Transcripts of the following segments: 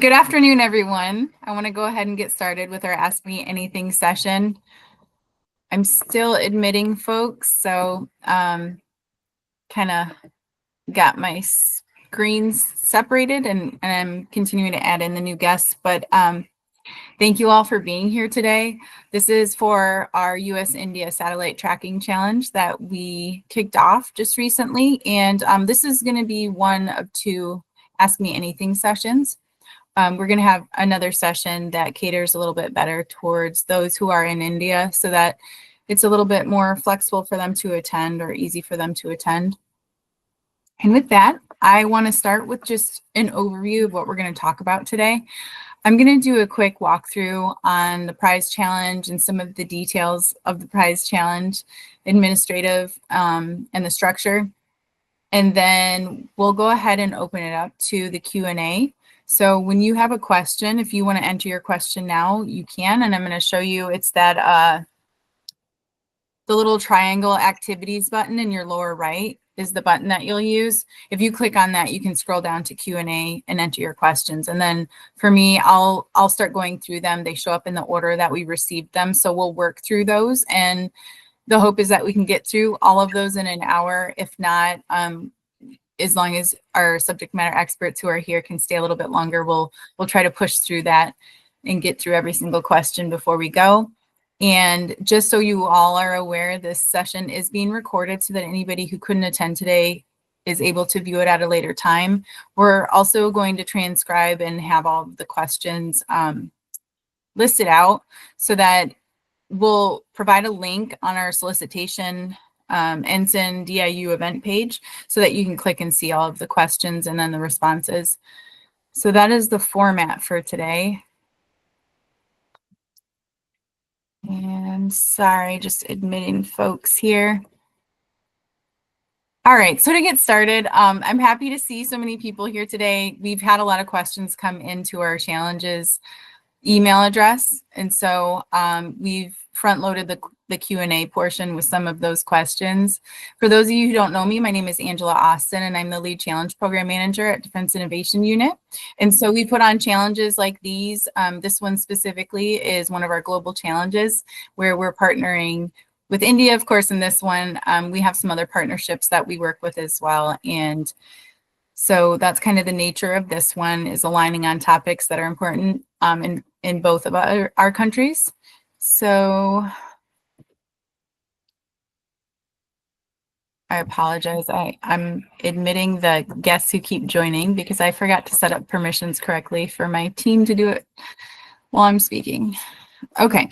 Good afternoon, everyone. I want to go ahead and get started with our Ask Me Anything session. I'm still admitting folks, so kind of got my screens separated and I'm continuing to add in the new guests, but thank you all for being here today. This is for our US-India Satellite Tracking Challenge that we kicked off just recently, and this is going to be one of two Ask Me Anything sessions. We're going to have another session that caters a little bit better towards those who are in India so that it's a little bit more flexible for them to attend or easy for them to attend. And with that, I want to start with just an overview of what we're going to talk about today. I'm going to do a quick walkthrough on the prize challenge and some of the details of the prize challenge, administrative, and the structure. And then we'll go ahead and open it up to the Q&A. So when you have a question, if you want to enter your question now, you can. And I'm going to show you, it's that the little triangle activities button in your lower right is the button that you'll use. If you click on that, you can scroll down to Q&A and enter your questions. And then for me, I'll start going through them. They show up in the order that we received them. So we'll work through those. And the hope is that we can get through all of those in an hour. If not, as long as our subject matter experts who are here can stay a little bit longer, we'll try to push through that and get through every single question before we go. And just so you all are aware, this session is being recorded so that anybody who couldn't attend today is able to view it at a later time. We're also going to transcribe and have all of the questions listed out so that we'll provide a link on our solicitation Ensign DIU event page so that you can click and see all of the questions and then the responses. So that is the format for today. And sorry, just admitting folks here. All right, so to get started, I'm happy to see so many people here today. We've had a lot of questions come into our challenges email address. And so we've front loaded the Q&A portion with some of those questions. For those of you who don't know me, my name is Angela Austin and I'm the lead challenge program manager at Defense Innovation Unit. And so we put on challenges like these. This one specifically is one of our global challenges where we're partnering with India, of course. In this one, we have some other partnerships that we work with as well. And so that's kind of the nature of this one, is aligning on topics that are important in both of our countries. So I apologize. I'm admitting the guests who keep joining because I forgot to set up permissions correctly for my team to do it while I'm speaking. Okay,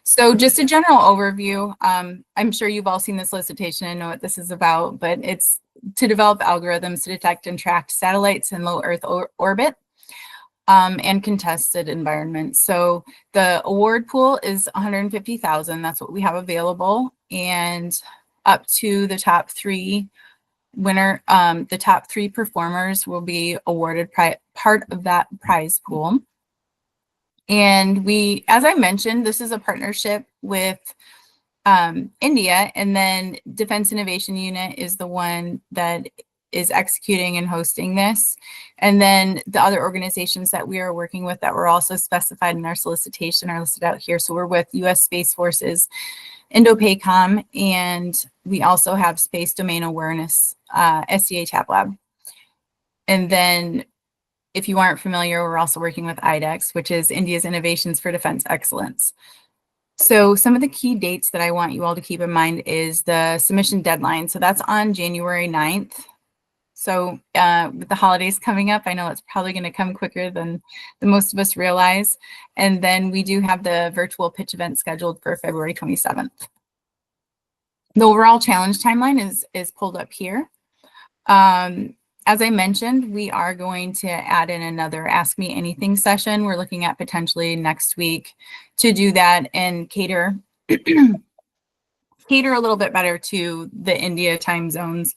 so just a general overview. I'm sure you've all seen this solicitation and know what this is about, but it's to develop algorithms to detect and track satellites in low Earth orbit and contested environments. So the award pool is $150,000. That's what we have available, and up to the top three the top three performers will be awarded part of that prize pool. And we, as I mentioned, this is a partnership with India, and then Defense Innovation Unit is the one that is executing and hosting this. And then the other organizations that we are working with that were also specified in our solicitation are listed out here. So we're with US Space Forces, INDOPACOM, and we also have Space Domain Awareness, SDA TAP Lab. And then if you aren't familiar, we're also working with IDEX, which is India's Innovations for Defense Excellence. So some of the key dates that I want you all to keep in mind is the submission deadline. So that's on January 9th. So with the holidays coming up, I know it's probably going to come quicker than most of us realize. And then we do have the virtual pitch event scheduled for February 27th. The overall challenge timeline is pulled up here. As I mentioned, we are going to add in another Ask Me Anything session. We're looking at potentially next week to do that and cater a little bit better to the India time zones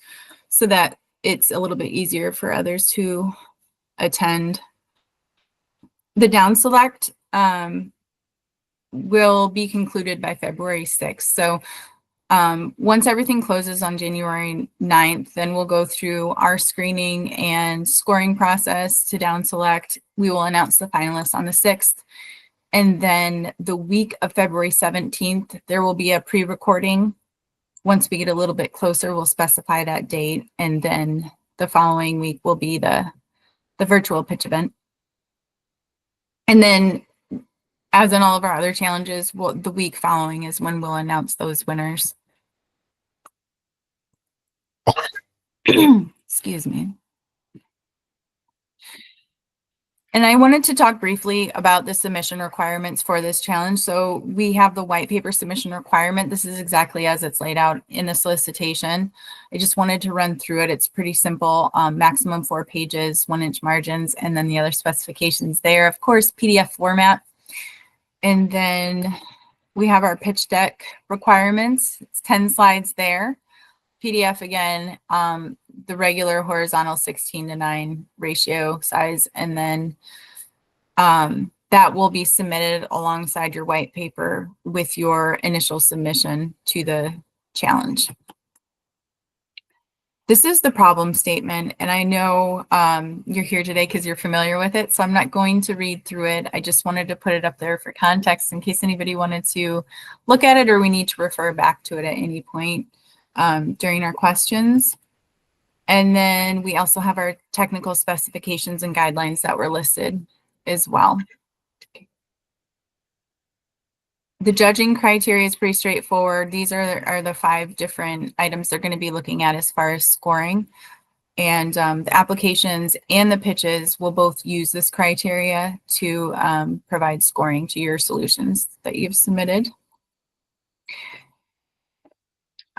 so that it's a little bit easier for others to attend. The down select will be concluded by February 6th. So Once everything closes on January 9th, then we'll go through our screening and scoring process to down select. We will announce the finalists on the 6th. And then the week of February 17th, there will be a pre-recording. Once we get a little bit closer, we'll specify that date. And then the following week will be the virtual pitch event. And then, as in all of our other challenges, the week following is when we'll announce those winners. Excuse me. And I wanted to talk briefly about the submission requirements for this challenge. So we have the white paper submission requirement. This is exactly as it's laid out in the solicitation. I just wanted to run through it. It's pretty simple, maximum 4 pages, 1-inch margins, and then the other specifications there. Of course, PDF format. And then we have our pitch deck requirements. It's 10 slides there. PDF again, the regular horizontal 16:9 ratio size, and then that will be submitted alongside your white paper with your initial submission to the challenge. This is the problem statement, and I know you're here today because you're familiar with it, so I'm not going to read through it. I just wanted to put it up there for context in case anybody wanted to look at it or we need to refer back to it at any point during our questions. And then we also have our technical specifications and guidelines that were listed as well. The judging criteria is pretty straightforward. These are the 5 different items they're going to be looking at as far as scoring. And the applications and the pitches will both use this criteria to provide scoring to your solutions that you've submitted.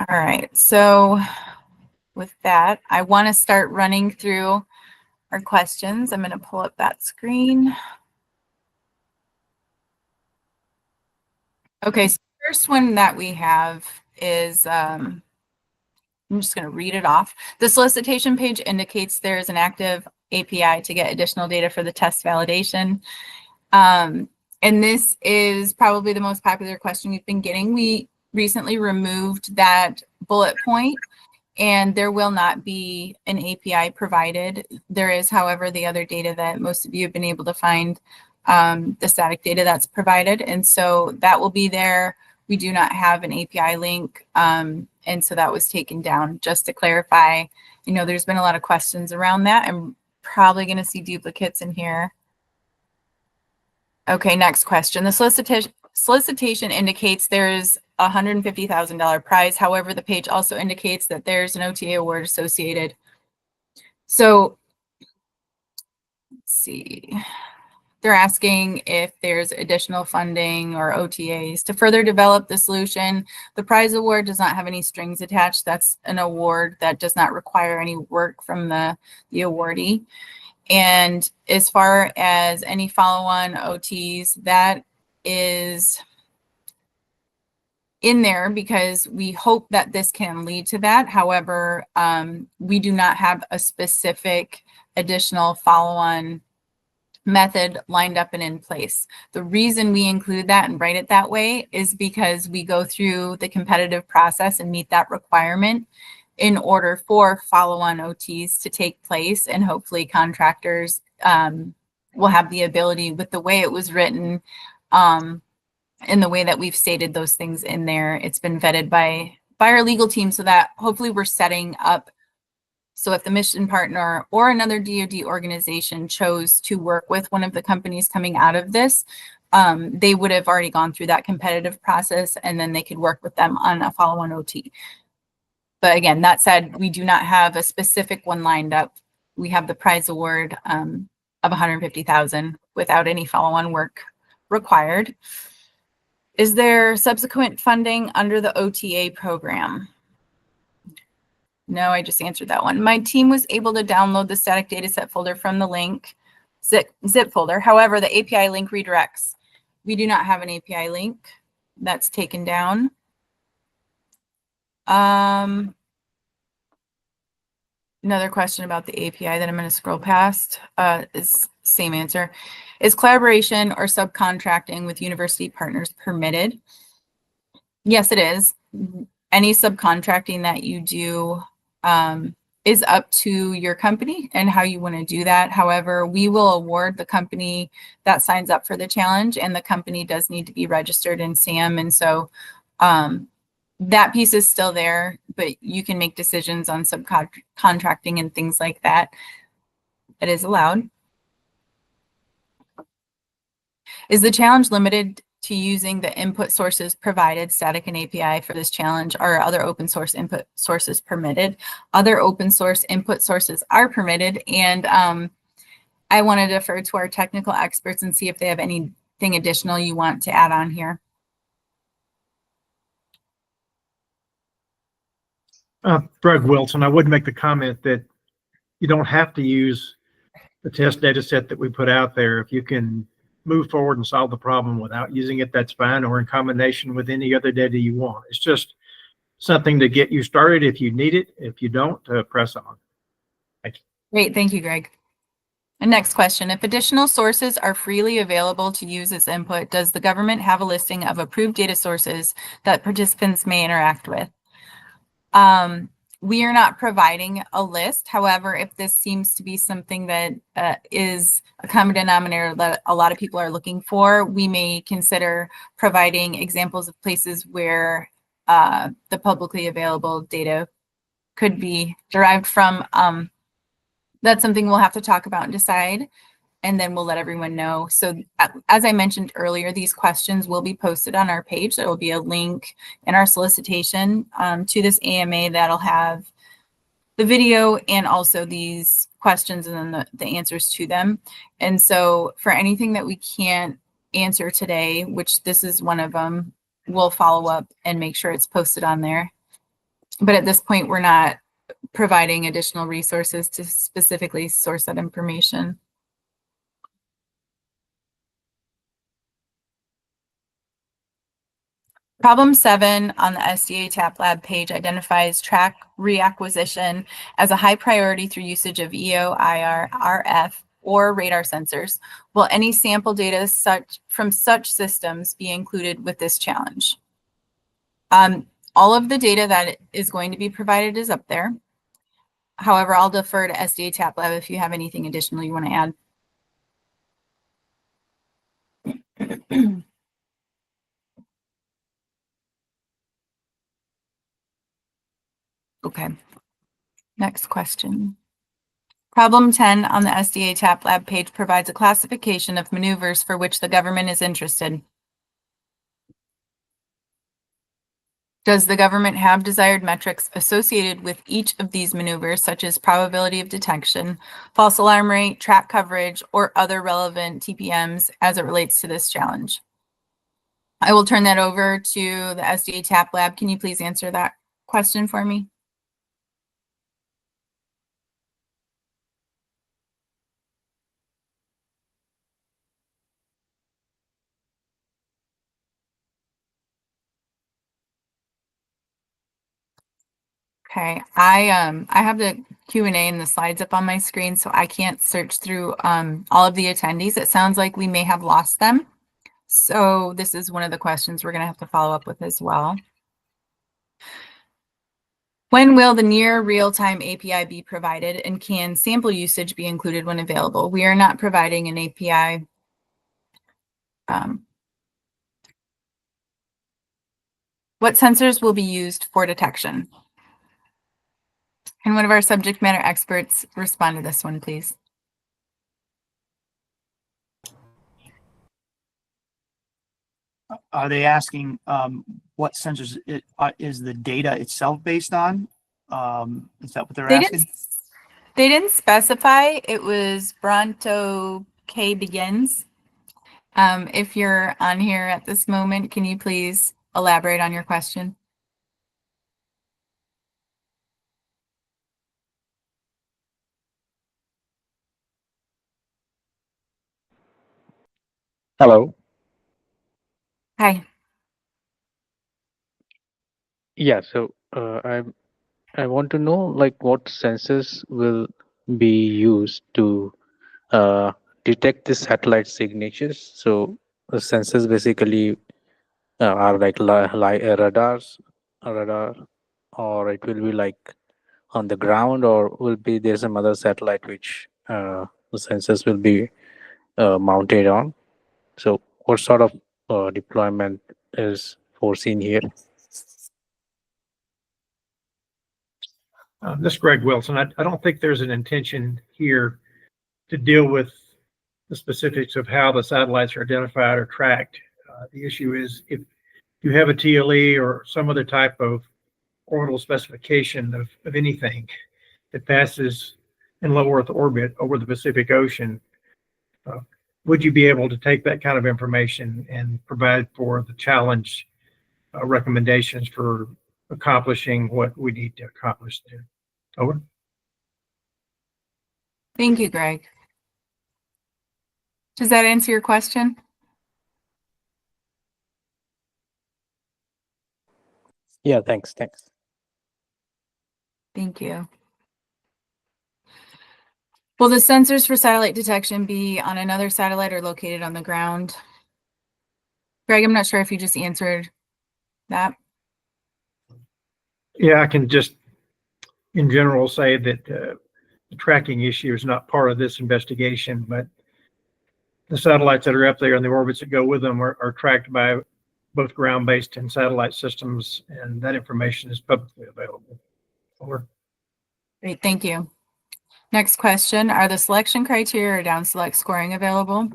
All right, so with that, I want to start running through our questions. I'm going to pull up that screen. Okay, so the first one that we have is, I'm just going to read it off. The solicitation page indicates there is an active API to get additional data for the test validation. And this is probably the most popular question we've been getting. We recently removed that bullet point, and there will not be an API provided. There is, however, the other data that most of you have been able to find, the static data that's provided. And so that will be there. We do not have an API link. And so that was taken down. Just to clarify, you know, there's been a lot of questions around that. I'm probably going to see duplicates in here. Okay, next question. The solicitation indicates there's a $150,000 prize. However, the page also indicates that there's an OTA award associated. So let's see. They're asking if there's additional funding or OTAs to further develop the solution. The prize award does not have any strings attached. That's an award that does not require any work from the awardee. And as far as any follow-on OTs, that is in there because we hope that this can lead to that. However, we do not have a specific additional follow-on method lined up and in place. The reason we include that and write it that way is because we go through the competitive process and meet that requirement in order for follow-on OTs to take place, and hopefully contractors will have the ability, with the way it was written, in the way that we've stated those things in there. It's been vetted by our legal team so that hopefully we're setting up. So if the mission partner or another DoD organization chose to work with one of the companies coming out of this, they would have already gone through that competitive process, and then they could work with them on a follow-on OT. But again, that said, we do not have a specific one lined up. We have the prize award of $150,000 without any follow-on work required. Is there subsequent funding under the OTA program? No, I just answered that one. My team was able to download the static dataset folder from the link, zip folder. However, the API link redirects. We do not have an API link. That's taken down. Another question about the API that I'm going to scroll past is same answer. Is collaboration or subcontracting with university partners permitted? Yes, it is. any subcontracting that you do is up to your company and how you want to do that. However, we will award the company that signs up for the challenge, and the company does need to be registered in SAM. And so that piece is still there, but you can make decisions on subcontracting and things like that. It is allowed. Is the challenge limited to using the input sources provided, static and API, for this challenge? Or are other open source input sources permitted? Other open source input sources are permitted, and I want to defer to our technical experts and see if they have anything additional you want to add on here. Greg Wilson, I would make the comment that you don't have to use the test data set that we put out there. If you can move forward and solve the problem without using it, that's fine, or in combination with any other data you want. It's just something to get you started if you need it. If you don't, press on. Thank you. Great, thank you, Greg. And next question, if additional sources are freely available to use as input, does the government have a listing of approved data sources that participants may interact with? We are not providing a list. However, if this seems to be something that is a common denominator that a lot of people are looking for, we may consider providing examples of places where the publicly available data could be derived from. That's something we'll have to talk about and decide, and then we'll let everyone know. So as I mentioned earlier, these questions will be posted on our page. There will be a link in our solicitation to this AMA that'll have the video and also these questions and then the answers to them. And so for anything that we can't answer today, which this is one of them, we'll follow up and make sure it's posted on there. But at this point, we're not providing additional resources to specifically source that information. Problem 7 on the SDA TAP Lab page identifies track reacquisition as a high priority through usage of EO, IR, RF, or radar sensors. Will any sample data from such systems be included with this challenge? All of the data that is going to be provided is up there. However, I'll defer to SDA TAP Lab if you have anything additional you want to add. Okay, next question. Problem 10 on the SDA TAP Lab page provides a classification of maneuvers for which the government is interested. Does the government have desired metrics associated with each of these maneuvers, such as probability of detection, false alarm rate, track coverage, or other relevant TPMs as it relates to this challenge? I will turn that over to the SDA TAP Lab. Can you please answer that question for me? Okay, I have the Q&A and the slides up on my screen, so I can't search through all of the attendees. It sounds like we may have lost them. So this is one of the questions we're going to have to follow up with as well. When will the near real-time API be provided, and can sample usage be included when available? We are not providing an API. What sensors will be used for detection? Can one of our subject matter experts respond to this one, please? Are they asking what sensors is the data itself based on? Is that what they're asking? They didn't specify. It was Bronto K begins. If you're on here at this moment, can you please elaborate on your question? Hello. Hi. Yeah, so I want to know like what sensors will be used to detect the satellite signatures. So the sensors basically are like radars radar, or it will be like on the ground, or will be there some other satellite which the sensors will be mounted on? So what sort of deployment is foreseen here? This is Greg Wilson. I don't think there's an intention here to deal with the specifics of how the satellites are identified or tracked. The issue is if you have a TLE or some other type of orbital specification of anything that passes in low Earth orbit over the Pacific Ocean, would you be able to take that kind of information and provide for the challenge recommendations for accomplishing what we need to accomplish there? Over. Thank you, Greg. Does that answer your question? Yeah, thanks. Thank you. Will the sensors for satellite detection be on another satellite or located on the ground? Greg, I'm not sure if you just answered that. Yeah, I can just in general say that the tracking issue is not part of this investigation, but the satellites that are up there and the orbits that go with them are tracked by both ground-based and satellite systems, and that information is publicly available. Over. Great, thank you. Next question, are the selection criteria or down select scoring available?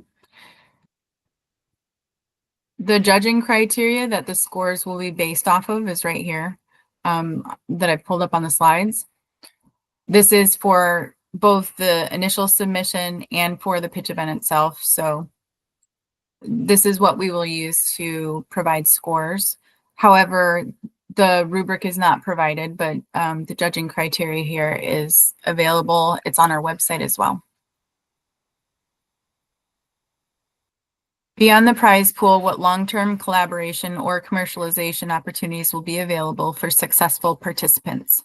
The judging criteria that the scores will be based off of is right here, that I pulled up on the slides. This is for both the initial submission and for the pitch event itself. So this is what we will use to provide scores. However, the rubric is not provided, but the judging criteria here is available. It's on our website as well. Beyond the prize pool, what long-term collaboration or commercialization opportunities will be available for successful participants?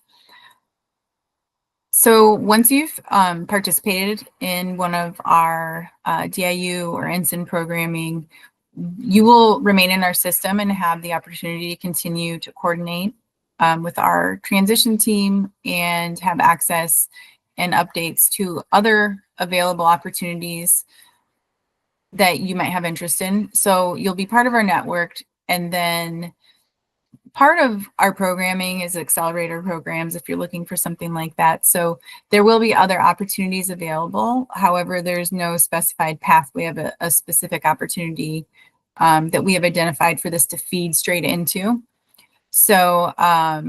So once you've participated in one of our DIU or Ensign programming, you will remain in our system and have the opportunity to continue to coordinate with our transition team and have access and updates to other available opportunities that you might have interest in. So you'll be part of our network, and then part of our programming is accelerator programs if you're looking for something like that. So there will be other opportunities available. However, there's no specified pathway of a specific opportunity that we have identified for this to feed straight into. So I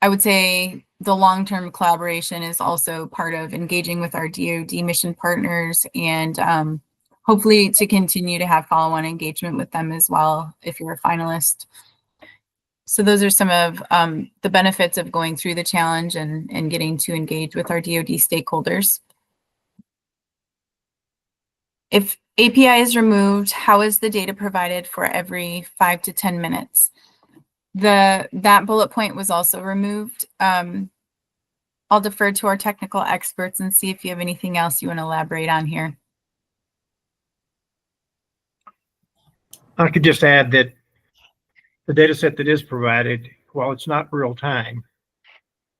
would say the long-term collaboration is also part of engaging with our DoD mission partners, and hopefully to continue to have follow-on engagement with them as well if you're a finalist. So those are some of the benefits of going through the challenge and getting to engage with our DoD stakeholders. If API is removed, how is the data provided for every 5 to 10 minutes? That bullet point was also removed. I'll defer to our technical experts and see if you have anything else you want to elaborate on here. I could just add that the data set that is provided, while it's not real time,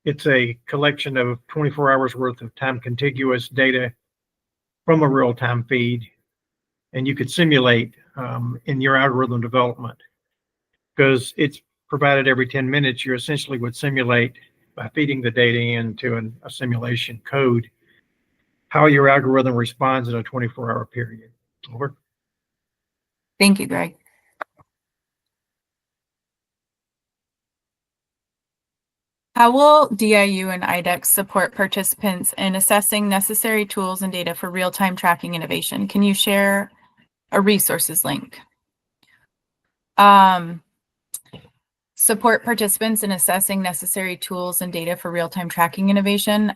it's a collection of 24 hours worth of time contiguous data from a real time feed. And you could simulate in your algorithm development, because it's provided every 10 minutes, you essentially would simulate by feeding the data into a simulation code, how your algorithm responds in a 24-hour period. Over. Thank you, Greg. How will DIU and IDEX support participants in assessing necessary tools and data for real-time tracking innovation? Can you share a resources link? Support participants in assessing necessary tools and data for real-time tracking innovation.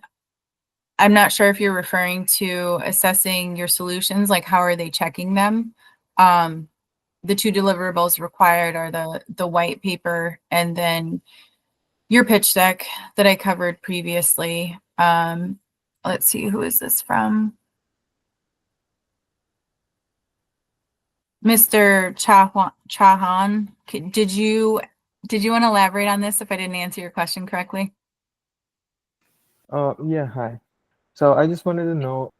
I'm not sure if you're referring to assessing your solutions, like how are they checking them? The two deliverables required are the white paper and then your pitch deck that I covered previously. Let's see, who is this from? Mr. Chahan, Did you want to elaborate on this if I didn't answer your question correctly? Yeah, hi. So I just wanted to know,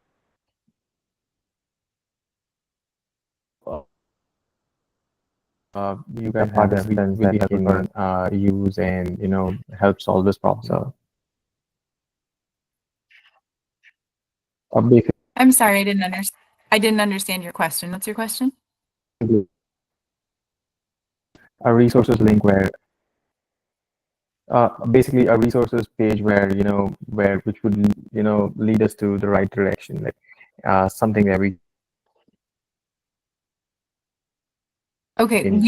you guys have a sense that you can use and, help solve this problem. So, basically, I'm sorry, I didn't understand your question. What's your question? a resources link where, basically a resources page where, which would, lead us to the right direction, like, something that we Okay, can,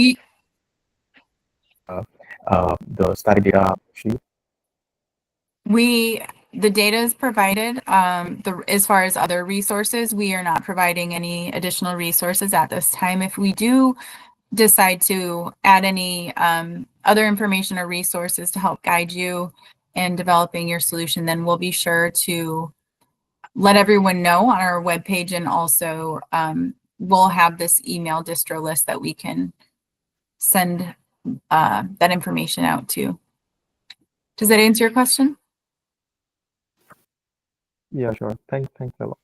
the static data sheet. The data is provided. As far as other resources, we are not providing any additional resources at this time. If we do decide to add any other information or resources to help guide you in developing your solution, then we'll be sure to let everyone know on our webpage, and also we'll have this email distro list that we can send that information out to. Does that answer your question? Yeah, sure. Thanks a lot.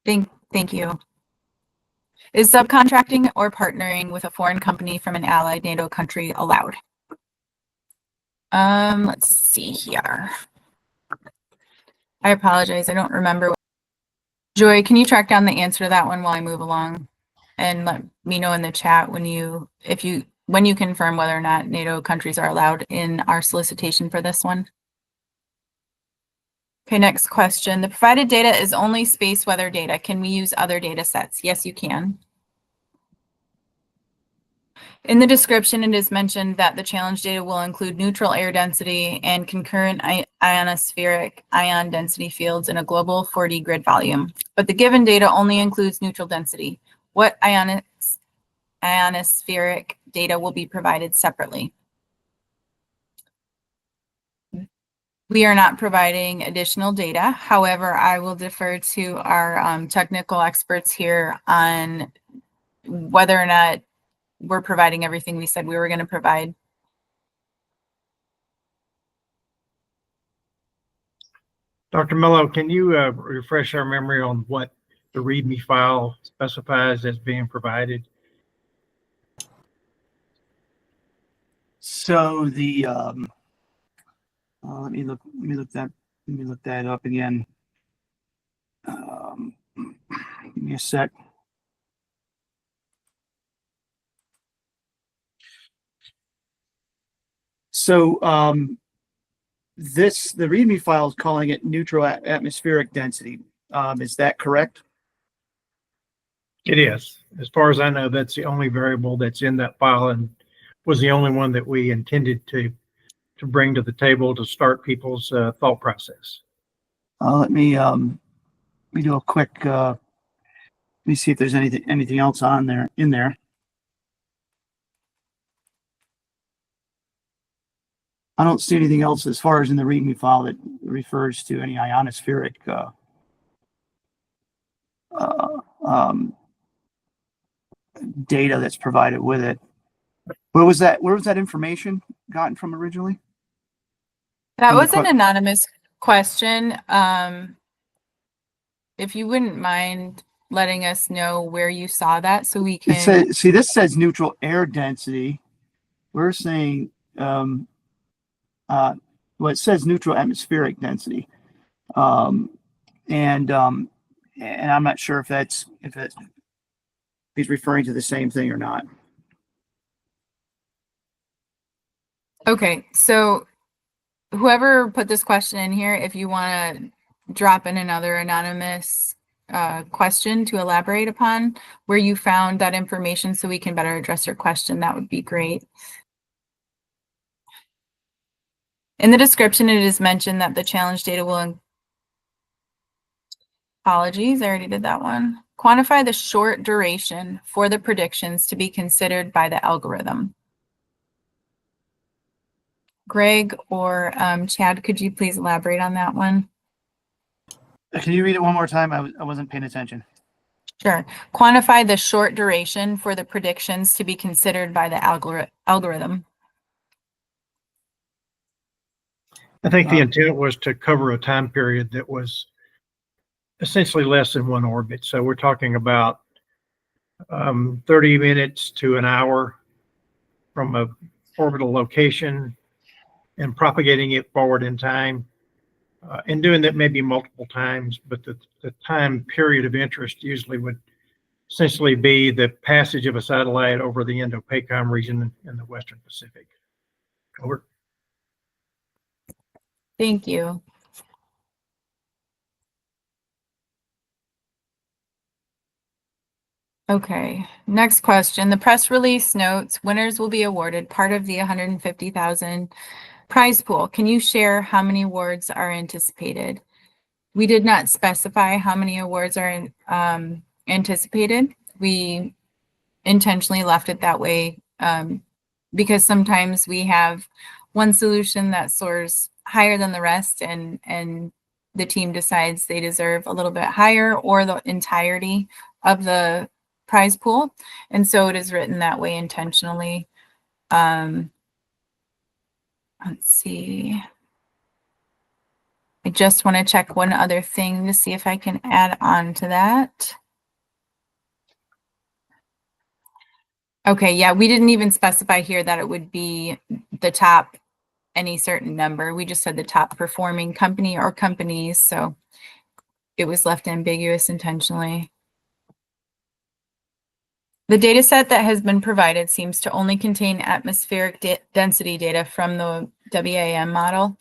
Thank you. Is subcontracting or partnering with a foreign company from an allied NATO country allowed? Let's see here. I apologize. I don't remember. Joy, can you track down the answer to that one while I move along, and let me know in the chat when you confirm whether or not NATO countries are allowed in our solicitation for this one? Okay, next question. The provided data is only space weather data. Can we use other data sets? Yes, you can. In the description, it is mentioned that the challenge data will include neutral air density and concurrent ionospheric ion density fields in a global 4D grid volume. But the given data only includes neutral density. What ionospheric data will be provided separately? We are not providing additional data. However, I will defer to our technical experts here on whether or not we're providing everything we said we were going to provide. Dr. Mello, can you refresh our memory on what the README file specifies as being provided? So the let me look that up again. Give me a sec. So the README file is calling it neutral atmospheric density. Is that correct? It is. As far as I know, that's the only variable that's in that file, and was the only one that we intended to bring to the table to start people's thought process. Let me do a quick. Let me see if there's anything else in there. I don't see anything else as far as in the README file that refers to any ionospheric data that's provided with it. Where was that information gotten from originally? That From the was an anonymous question. If you wouldn't mind letting us know where you saw that, so we can. See, this says neutral air density. We're saying, well, it says neutral atmospheric density, and I'm not sure if he's referring to the same thing or not. Okay, so whoever put this question in here, if you want to drop in another anonymous question to elaborate upon where you found that information so we can better address your question, that would be great. In the description, it is mentioned that the challenge data will, apologies, I already did that one. Quantify the short duration for the predictions to be considered by the algorithm. Greg or Chad, could you please elaborate on that one? Can you read it one more time? I wasn't paying attention. Sure. Quantify the short duration for the predictions to be considered by the algorithm. I think the intent was to cover a time period that was essentially less than one orbit. So we're talking about 30 minutes to an hour from a orbital location and propagating it forward in time, and doing that maybe multiple times. But the time period of interest usually would essentially be the passage of a satellite over the Indo-PACOM region in the Western Pacific. Over. Thank you. Okay, next question. The press release notes winners will be awarded part of the 150,000 prize pool. Can you share how many awards are anticipated? We did not specify how many awards are anticipated. We intentionally left it that way because sometimes we have one solution that soars higher than the rest, and the team decides they deserve a little bit higher or the entirety of the prize pool. And so it is written that way intentionally. Let's see. I just want to check one other thing to see if I can add on to that. Okay, yeah, we didn't even specify here that it would be the top any certain number. We just said the top performing company or companies, so it was left ambiguous intentionally. The data set that has been provided seems to only contain atmospheric density data from the WAM model.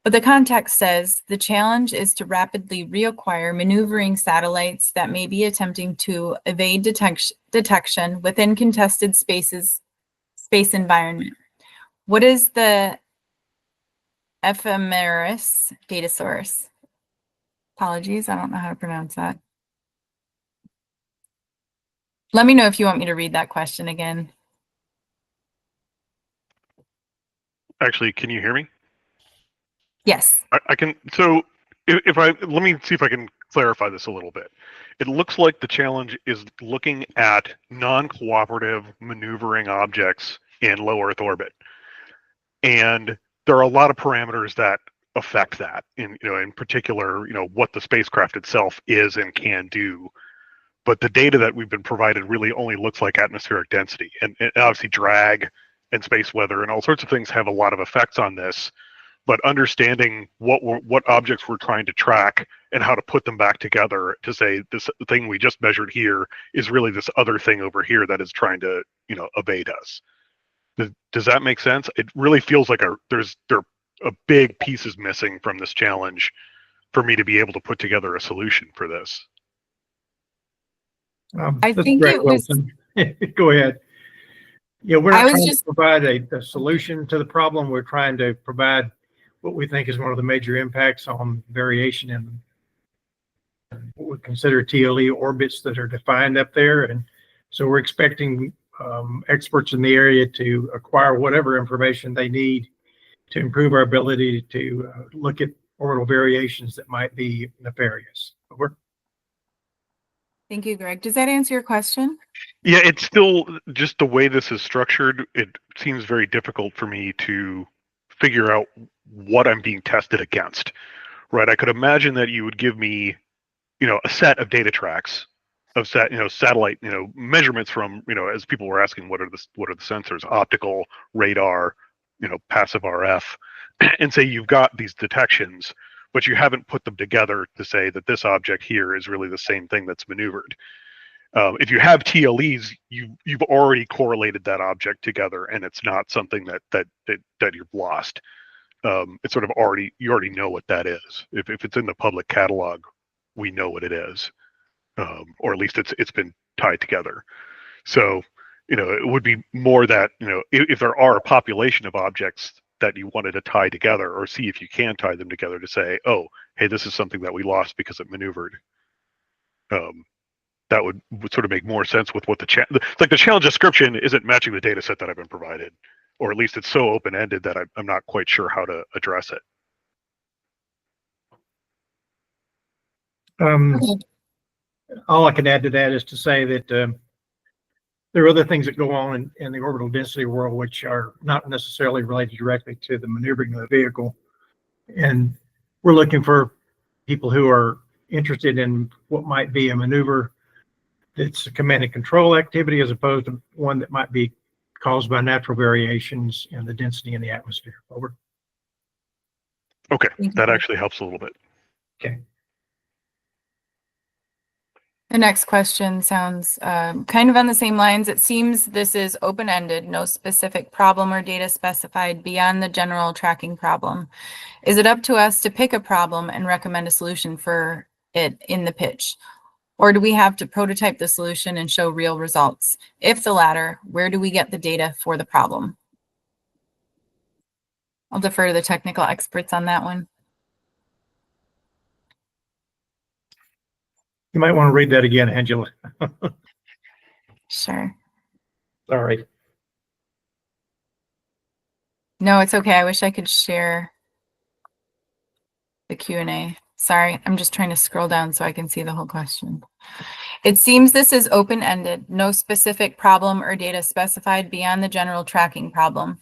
But the context says the challenge is to rapidly reacquire maneuvering satellites that may be attempting to evade detection within contested space environment. What is the ephemeris data source? Apologies, I don't know how to pronounce that. Let me know if you want me to read that question again. Actually, can you hear me? Yes. I can. So let me see if I can clarify this a little bit. It looks like the challenge is looking at non-cooperative maneuvering objects in low Earth orbit. And there are a lot of parameters that affect that in particular, what the spacecraft itself is and can do. But the data that we've been provided really only looks like atmospheric density, and obviously drag and space weather and all sorts of things have a lot of effects on this. But understanding what objects we're trying to track and how to put them back together to say this thing we just measured here is really this other thing over here that is trying to evade us. Does that make sense? It really feels like there are a big pieces missing from this challenge for me to be able to put together a solution for this. I think it was. Go ahead. Yeah, we're not trying to provide a solution to the problem. We're trying to provide what we think is one of the major impacts on variation in what we consider TLE orbits that are defined up there. And so we're expecting experts in the area to acquire whatever information they need to improve our ability to look at orbital variations that might be nefarious. Thank you, Greg. Does that answer your question? Yeah, it's still just the way this is structured. It seems very difficult for me to figure out what I'm being tested against, right? I could imagine that you would give me, a set of data tracks of satellite, measurements from, as people were asking, what are the sensors, optical, radar, passive RF, and say you've got these detections, but you haven't put them together to say that this object here is really the same thing that's maneuvered. If you have TLEs, you've already correlated that object together, and it's not something that you've lost. It's sort of you already know what that is. If it's in the public catalog, we know what it is, or at least it's been tied together. So it would be more that if there are a population of objects that you wanted to tie together, or see if you can tie them together to say, oh, hey, this is something that we lost because it maneuvered. That would sort of make more sense with what the challenge description isn't matching the data set that I've been provided, or at least it's so open-ended that I'm not quite sure how to address it. All I can add to that is to say that there are other things that go on in the orbital density world which are not necessarily related directly to the maneuvering of the vehicle. And we're looking for people who are interested in what might be a maneuver that's a command and control activity as opposed to one that might be caused by natural variations in the density in the atmosphere. Over. Okay, Thank you, that Greg. actually helps a little bit. Okay. The next question sounds kind of on the same lines. It seems this is open-ended, no specific problem or data specified beyond the general tracking problem. Is it up to us to pick a problem and recommend a solution for it in the pitch? Or do we have to prototype the solution and show real results? If the latter, where do we get the data for the problem? I'll defer to the technical experts on that one. You might want to read that again, Angela. Sure. Sorry. No, it's okay. I wish I could share the Q&A. Sorry, I'm just trying to scroll down so I can see the whole question. It seems this is open-ended, no specific problem or data specified beyond the general tracking problem.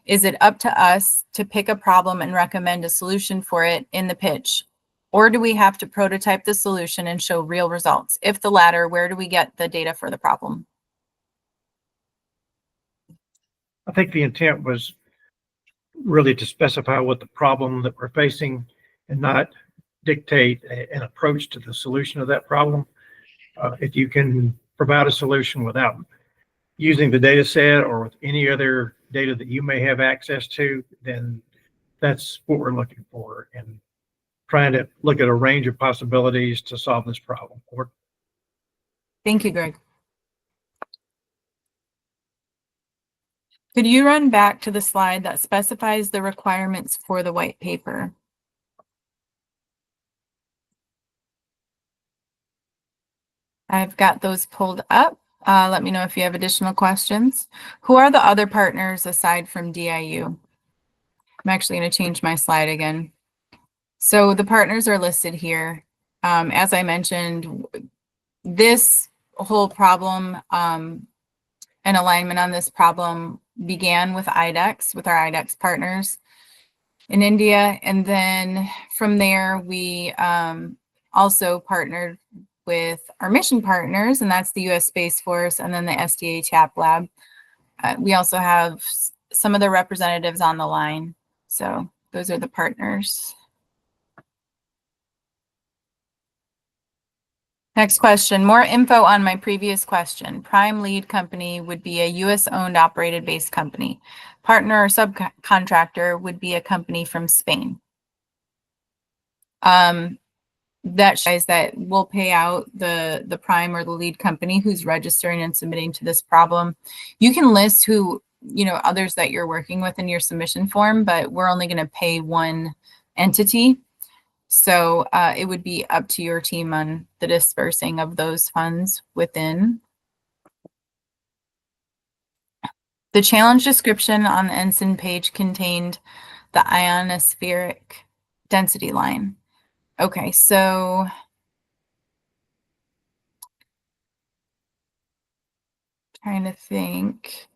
Is it up to us to pick a problem and recommend a solution for it in the pitch? Or do we have to prototype the solution and show real results? If the latter, where do we get the data for the problem? I think the intent was really to specify what the problem that we're facing and not dictate an approach to the solution of that problem. If you can provide a solution without using the data set or with any other data that you may have access to, then that's what we're looking for and trying to look at a range of possibilities to solve this problem. Thank you, Greg. Could you run back to the slide that specifies the requirements for the white paper? I've got those pulled up. Let me know if you have additional questions. Who are the other partners aside from DIU? I'm actually going to change my slide again. So the partners are listed here. As I mentioned, this whole problem and alignment on this problem began with IDEX, with our IDEX partners in India. And then from there, we also partnered with our mission partners, and that's the U.S. Space Force and then the SDA CHAP Lab. We also have some of the representatives on the line. So those are the partners. Next question, more info on my previous question. Prime lead company would be a US owned operated based company. Partner or subcontractor would be a company from Spain. That shows that we'll pay out the prime or the lead company who's registering and submitting to this problem. You can list who, others that you're working with in your submission form, but we're only going to pay one entity. So it would be up to your team on the dispersing of those funds within. The challenge description on the Ensign page contained the ionospheric density line. Okay, so trying to think.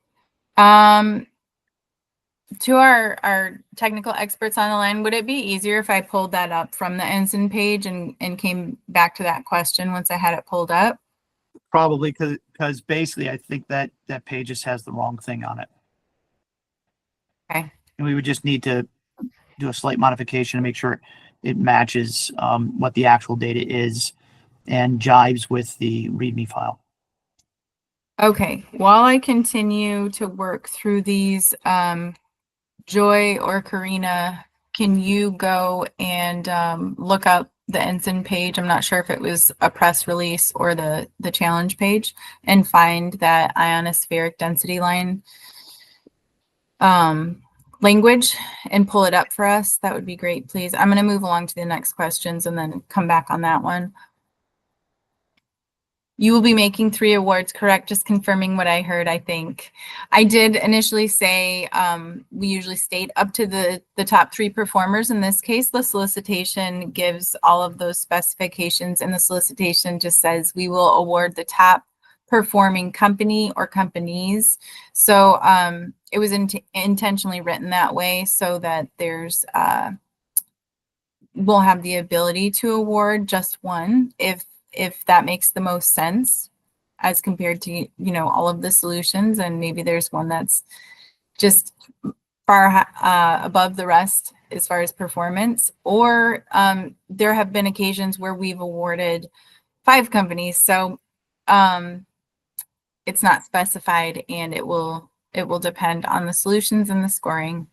To our technical experts on the line, would it be easier if I pulled that up from the Ensign page and came back to that question once I had it pulled up? Probably because basically I think that page just has the wrong thing on it. Okay. And we would just need to do a slight modification to make sure it matches what the actual data is and jives with the README file. Okay, while I continue to work through these, Joy or Karina, can you go and look up the Ensign page? I'm not sure if it was a press release or the challenge page, and find that ionospheric density line language and pull it up for us. That would be great, please. I'm going to move along to the next questions and then come back on that one. You will be making 3 awards, correct? Just confirming what I heard, I think. I did initially say we usually state up to the top 3 performers. In this case, the solicitation gives all of those specifications, and the solicitation just says we will award the top performing company or companies. So it was intentionally written that way so that there's we'll have the ability to award just one if that makes the most sense as compared to, you know, all of the solutions. And maybe there's one that's just far above the rest as far as performance. Or there have been occasions where we've awarded 5 companies. So it's not specified, and it will depend on the solutions and the scoring.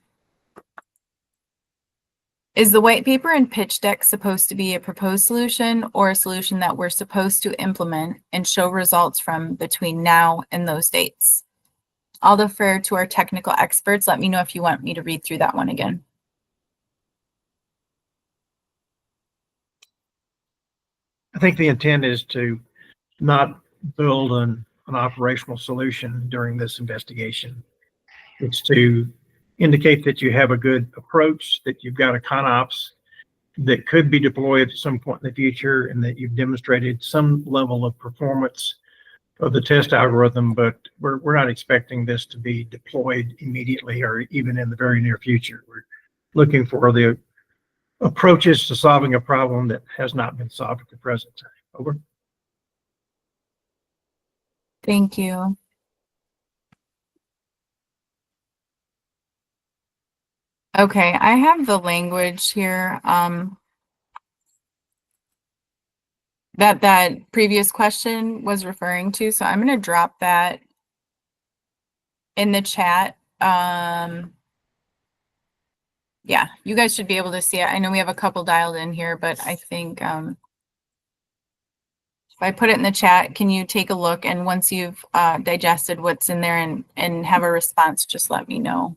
Is the white paper and pitch deck supposed to be a proposed solution or a solution that we're supposed to implement and show results from between now and those dates? I'll defer to our technical experts. Let me know if you want me to read through that one again. I think the intent is to not build an operational solution during this investigation. It's to indicate that you have a good approach, that you've got a ConOps that could be deployed at some point in the future, and that you've demonstrated some level of performance of the test algorithm, but we're not expecting this to be deployed immediately or even in the very near future. We're looking for the approaches to solving a problem that has not been solved at the present time. Over. Thank you. Okay, I have the language here that previous question was referring to. So I'm going to drop that in the chat. Yeah, you guys should be able to see it. I know we have a couple dialed in here, but I think if I put it in the chat, can you take a look? And once you've digested what's in there and have a response, just let me know.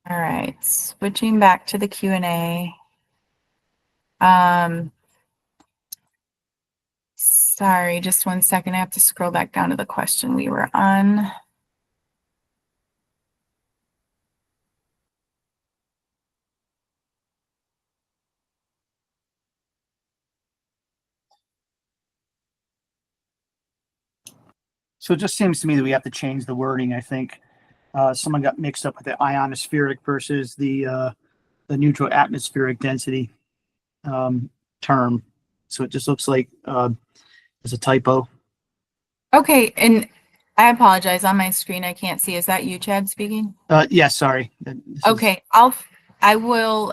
All right, switching back to the Q&A. Sorry, just 1 second. I have to scroll back down to the question we were on. So it just seems to me that we have to change the wording. I think someone got mixed up with the ionospheric versus the neutral atmospheric density term. So it just looks like there's a typo. Okay, and I apologize. On my screen, I can't see. Is that you, Chad, speaking? Yes, sorry. This is- Okay, I will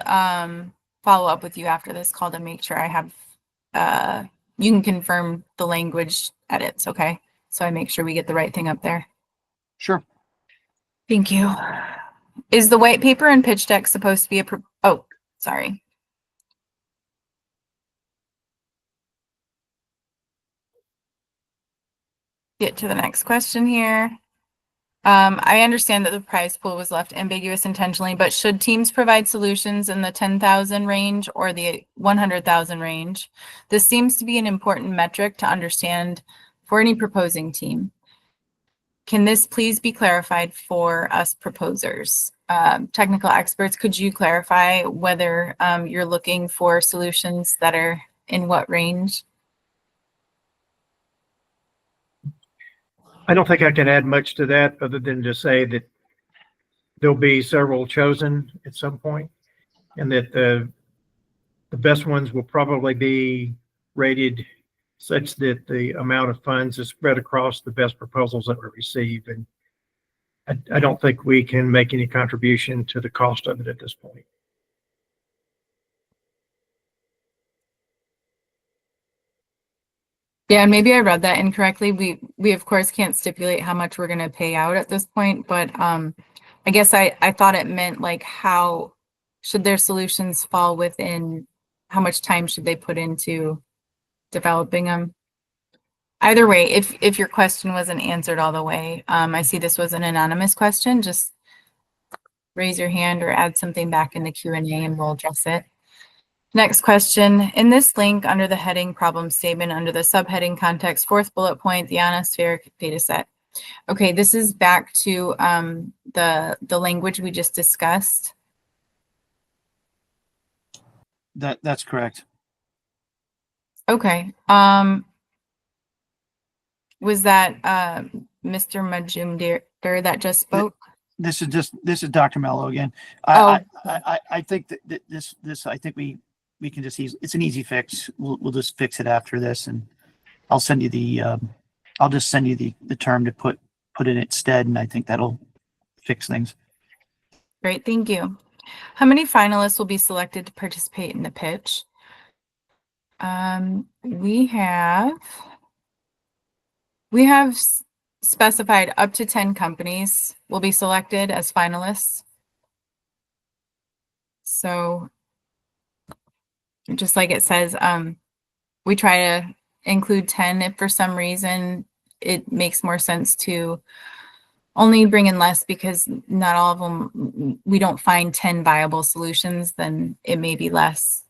follow up with you after this call to make sure I have you can confirm the language edits, okay? So I make sure we get the right thing up there. Sure. Thank you. Is the white paper and pitch deck supposed to be oh, sorry. Get to the next question here. I understand that the prize pool was left ambiguous intentionally, but should teams provide solutions in the 10,000 range or the 100,000 range? This seems to be an important metric to understand for any proposing team. Can this please be clarified for us proposers? Technical experts, could you clarify whether you're looking for solutions that are in what range? I don't think I can add much to that other than to say that there'll be several chosen at some point, and that the best ones will probably be rated such that the amount of funds is spread across the best proposals that we receive. And I don't think we can make any contribution to the cost of it at this point. Yeah, and maybe I read that incorrectly. We of course can't stipulate how much we're going to pay out at this point, but I guess I thought it meant like how should their solutions fall within, how much time should they put into developing them? Either way, if your question wasn't answered all the way, I see this was an anonymous question. Just raise your hand or add something back in the Q&A and we'll address it. Next question. In this link under the heading problem statement under the subheading context, 4th bullet point, the ionospheric data set. Okay, this is back to the language we just discussed. That's correct. Okay. Was that Mr. Majumdar that just spoke? This is Dr. Mello again. Oh. I think that this I think we can just it's an easy fix. We'll just fix it after this, and I'll send you I'll just send you the term to put in its stead, and I think that'll fix things. Great, thank you. How many finalists will be selected to participate in the pitch? We have specified up to 10 companies will be selected as finalists. So just like it says, we try to include 10 if for some reason it makes more sense to only bring in less, because not all of them, we don't find 10 viable solutions, then it may be less.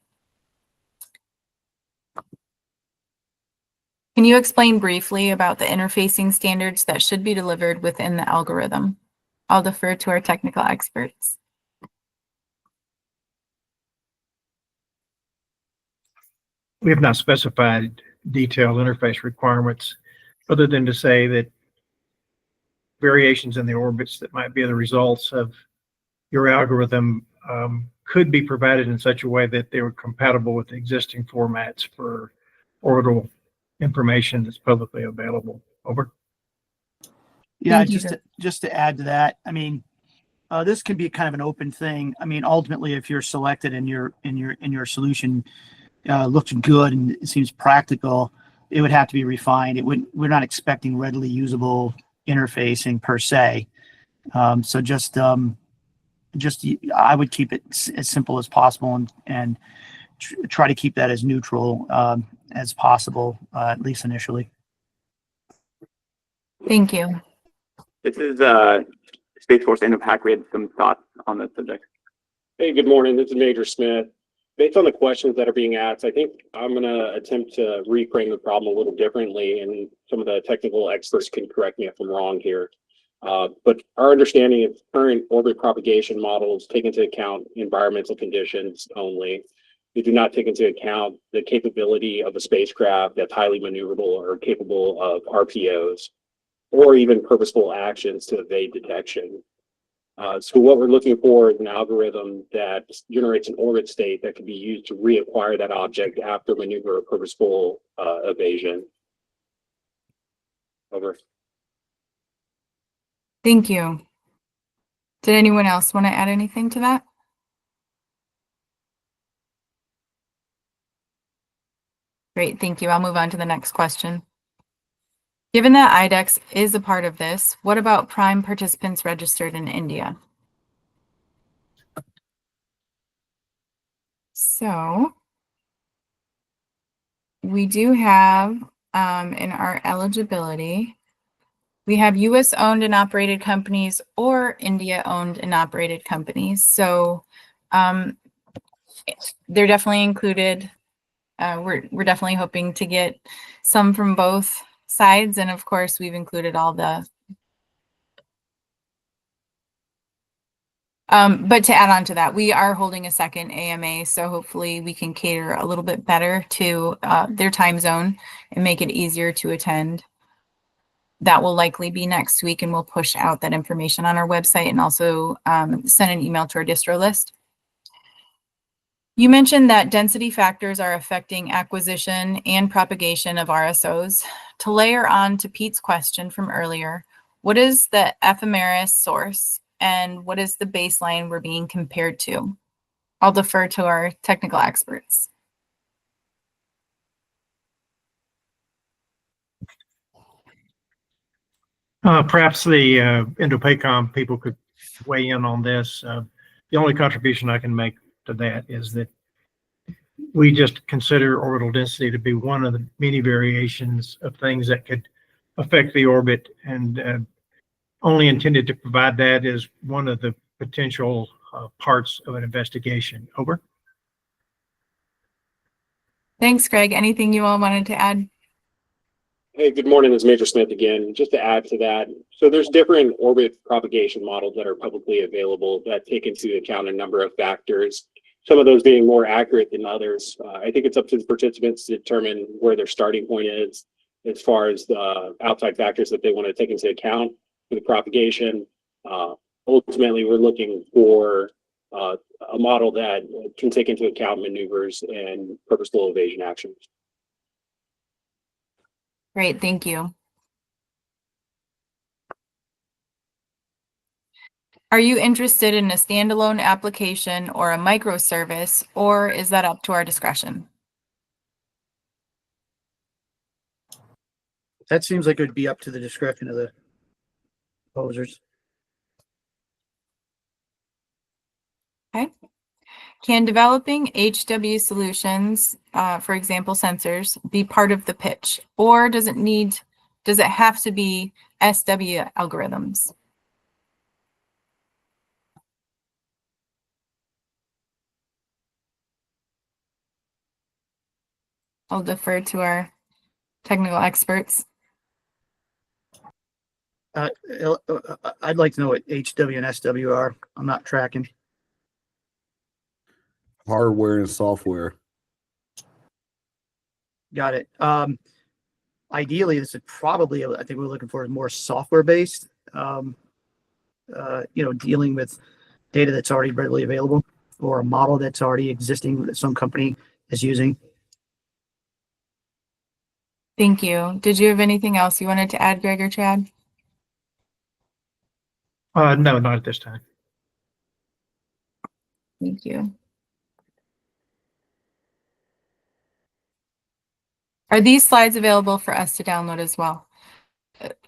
Can you explain briefly about the interfacing standards that should be delivered within the algorithm? I'll defer to our technical experts. We have not specified detailed interface requirements other than to say that variations in the orbits that might be the results of your algorithm could be provided in such a way that they were compatible with the existing formats for orbital information that's publicly available. Over. Yeah, Thank you. just to add to that, I mean, this can be kind of an open thing. I mean, ultimately, if you're selected and your solution looks good and it seems practical, it would have to be refined. We're not expecting readily usable interfacing per se. So just I would keep it as simple as possible and try to keep that as neutral as possible, at least initially. Thank you. This is Space Force Indo-Pac. We had some thoughts on this subject. Hey, good morning. This is Major Smith. Based on the questions that are being asked, I think I'm going to attempt to reframe the problem a little differently, and some of the technical experts can correct me if I'm wrong here. But our understanding of current orbit propagation models take into account environmental conditions only. They do not take into account the capability of a spacecraft that's highly maneuverable or capable of RPOs, or even purposeful actions to evade detection. So what we're looking for is an algorithm that generates an orbit state that can be used to reacquire that object after maneuver or purposeful evasion. Over. Thank you. Did anyone else want to add anything to that? Great, thank you. I'll move on to the next question. Given that IDEX is a part of this, what about prime participants registered in India? So we do have in our eligibility, we have US owned and operated companies or India owned and operated companies. So they're definitely included. We're definitely hoping to get some from both sides, and of course we've included all the but to add on to that, we are holding a second AMA, so hopefully we can cater a little bit better to their time zone and make it easier to attend. That will likely be next week, and we'll push out that information on our website and also send an email to our distro list. You mentioned that density factors are affecting acquisition and propagation of RSOs. To layer on to Pete's question from earlier, what is the ephemeris source and what is the baseline we're being compared to? I'll defer to our technical experts. Perhaps the Indo-PACOM people could weigh in on this. The only contribution I can make to that is that we just consider orbital density to be one of the many variations of things that could affect the orbit, and only intended to provide that as one of the potential parts of an investigation. Over. Thanks, Greg. Anything you all wanted to add? Hey, good morning. It's Major Smith again. Just to add to that, so there's different orbit propagation models that are publicly available that take into account a number of factors, some of those being more accurate than others. I think it's up to the participants to determine where their starting point is as far as the outside factors that they want to take into account for the propagation. ultimately we're looking for a model that can take into account maneuvers and purposeful evasion actions. Great, thank you. Are you interested in a standalone application or a microservice, or is that up to our discretion? That seems like it would be up to the discretion of the proposers. Can developing HW solutions, for example, sensors, be part of the pitch, or does it have to be SW algorithms? I'll defer to our technical experts. I'd like to know what HW and SW are. I'm not tracking. Hardware and software. Got it. Ideally, this is probably, I think we're looking for more software based, dealing with data that's already readily available or a model that's already existing that some company is using. Thank you. Did you have anything else you wanted to add, Greg or Chad? No, not at this time. Thank you. Are these slides available for us to download as well?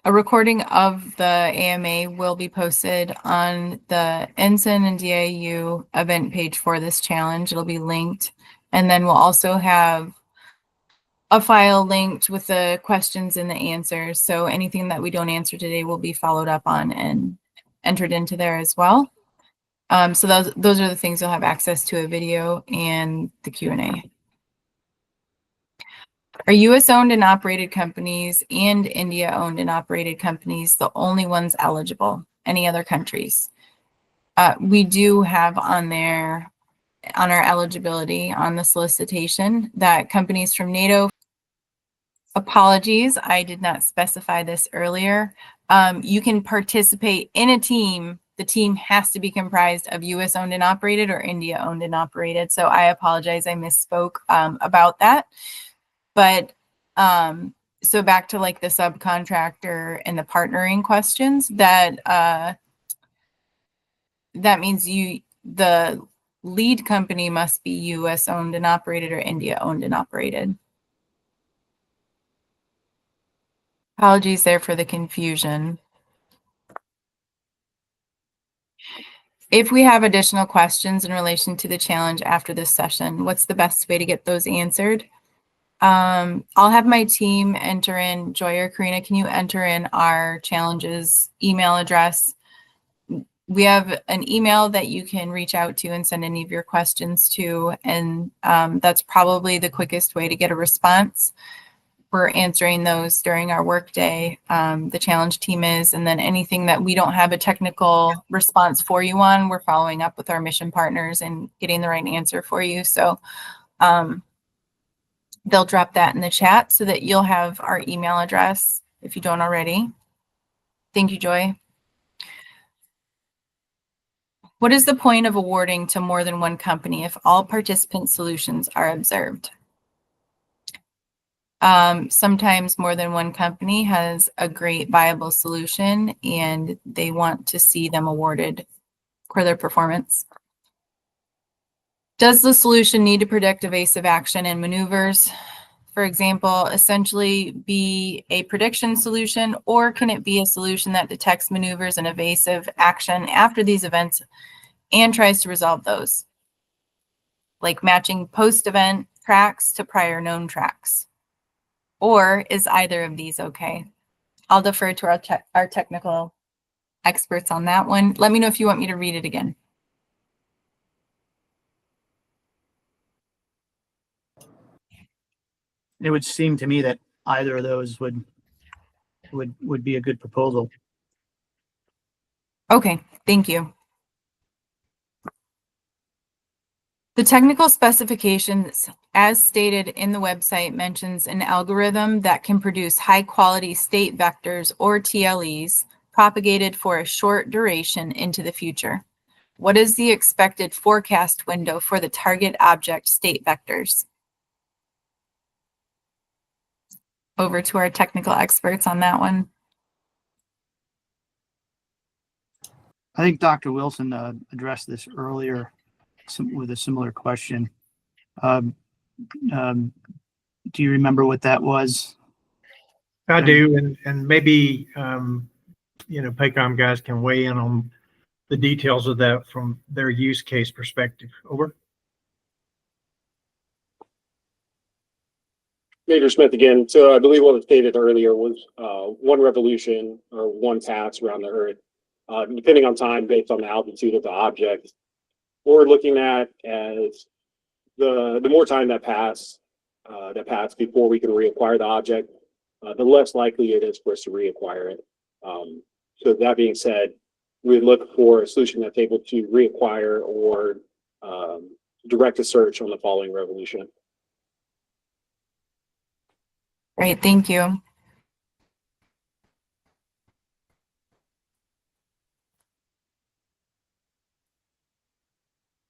A recording of the AMA will be posted on the Ensign and DIU event page for this challenge. It'll be linked. And then we'll also have a file linked with the questions and the answers. So anything that we don't answer today will be followed up on and entered into there as well. So those are the things you'll have access to, a video and the Q&A. Are US owned and operated companies and India owned and operated companies the only ones eligible? Any other countries? We do have on there, on our eligibility on the solicitation, that companies from NATO. Apologies, I did not specify this earlier. You can participate in a team. The team has to be comprised of US owned and operated or India owned and operated. So I apologize, I misspoke about that. But so back to like the subcontractor and the partnering questions, that means the lead company must be US owned and operated or India owned and operated. Apologies there for the confusion. If we have additional questions in relation to the challenge after this session, what's the best way to get those answered? I'll have my team enter in. Joy or Karina, can you enter in our challenge's email address? We have an email that you can reach out to and send any of your questions to, and that's probably the quickest way to get a response. We're answering those during our workday. The challenge team is, and then anything that we don't have a technical response for you on, we're following up with our mission partners and getting the right answer for you. So they'll drop that in the chat so that you'll have our email address if you don't already. Thank you, Joy. What is the point of awarding to more than one company if all participant solutions are observed? Sometimes more than one company has a great viable solution and they want to see them awarded for their performance. Does the solution need to predict evasive action and maneuvers? For example, essentially be a prediction solution, or can it be a solution that detects maneuvers and evasive action after these events and tries to resolve those? Like matching post-event tracks to prior known tracks. Or is either of these okay? I'll defer to our technical experts on that one. Let me know if you want me to read it again. It would seem to me that either of those would be a good proposal. Okay, thank you. The technical specifications, as stated in the website, mentions an algorithm that can produce high-quality state vectors, or TLEs, propagated for a short duration into the future. What is the expected forecast window for the target object state vectors? Over to our technical experts on that one. I think Dr. Wilson addressed this earlier with a similar question. Do you remember what that was? I do, and maybe, PACOM guys can weigh in on the details of that from their use case perspective. Over. Major Smith again. So I believe what was stated earlier was one revolution or one pass around the Earth, depending on time based on the altitude of the object. What we're looking at as the more time that passed before we can reacquire the object, the less likely it is for us to reacquire it. So that being said, we look for a solution that's able to reacquire or direct a search on the following revolution. Great, thank you.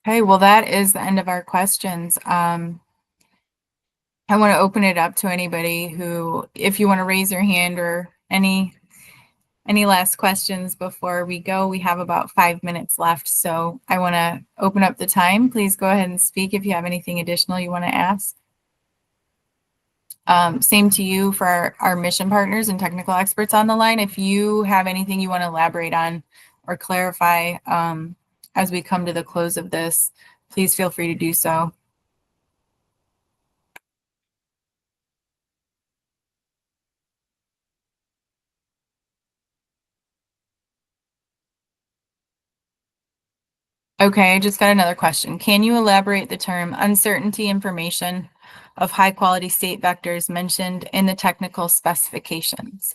Okay, well, that is the end of our questions. I want to open it up to anybody who, if you want to raise your hand or any last questions before we go. We have about 5 minutes left, so I want to open up the time. Please go ahead and speak if you have anything additional you want to ask. Same to you for our mission partners and technical experts on the line. If you have anything you want to elaborate on or clarify as we come to the close of this, please feel free to do so. Okay, I just got another question. Can you elaborate the term uncertainty information of high quality state vectors mentioned in the technical specifications?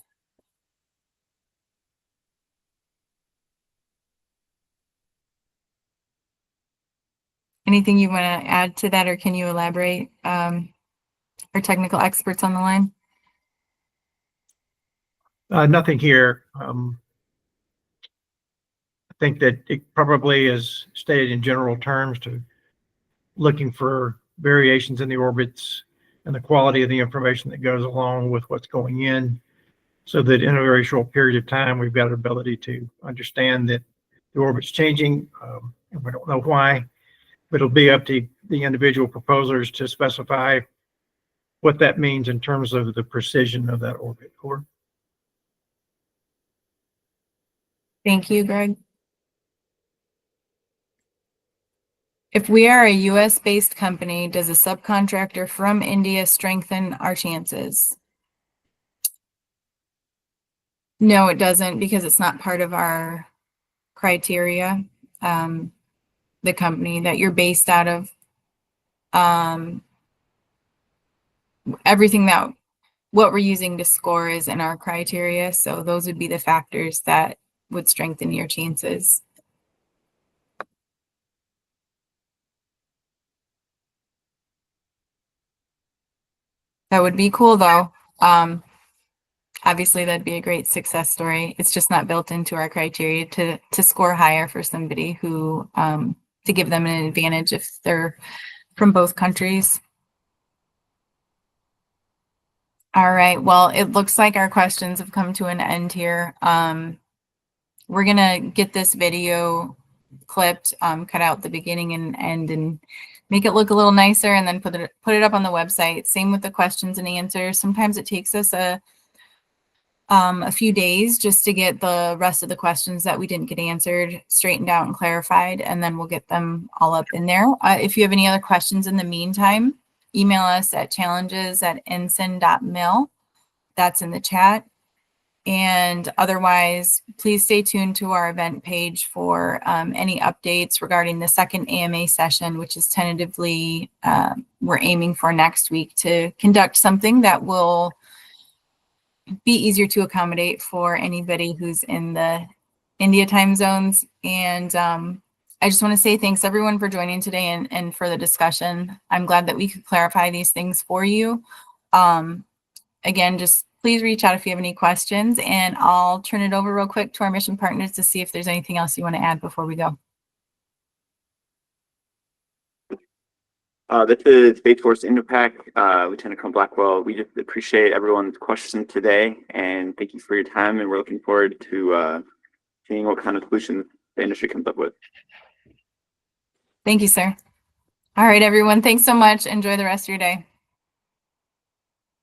Anything you want to add to that, or can you elaborate? Our technical experts on the line? Nothing here. I think that it probably is stated in general terms to looking for variations in the orbits and the quality of the information that goes along with what's going in, so that in a very short period of time, we've got an ability to understand that the orbit's changing, and we don't know why, but it'll be up to the individual proposers to specify what that means in terms of the precision of that orbit. Over. Thank you, Greg. If we are a US-based company, does a subcontractor from India strengthen our chances? No, it doesn't, because it's not part of our criteria. The company that you're based out of, everything that what we're using to score is in our criteria. So those would be the factors that would strengthen your chances. That would be cool though. Obviously that'd be a great success story. It's just not built into our criteria to score higher for somebody who, to give them an advantage if they're from both countries. All right, well, it looks like our questions have come to an end here. We're gonna get this video clipped, cut out the beginning and end and make it look a little nicer, and then put it up on the website. Same with the questions and answers. Sometimes it takes us a few days just to get the rest of the questions that we didn't get answered straightened out and clarified, and then we'll get them all up in there. If you have any other questions in the meantime, email us at challenges@ensign.mil. That's in the chat. And otherwise, please stay tuned to our event page for any updates regarding the second AMA session, which is tentatively, we're aiming for next week to conduct something that will be easier to accommodate for anybody who's in the India time zones. And I just want to say thanks everyone for joining today and for the discussion. I'm glad that we could clarify these things for you. Again, just please reach out if you have any questions, and I'll turn it over real quick to our mission partners to see if there's anything else you want to add before we go. This is Space Force Indo-Pac, Lieutenant Colonel Blackwell. We just appreciate everyone's questions today, and thank you for your time. And we're looking forward to seeing what kind of solutions the industry comes up with. Thank you, sir. All right, everyone. Thanks so much. Enjoy the rest of your day.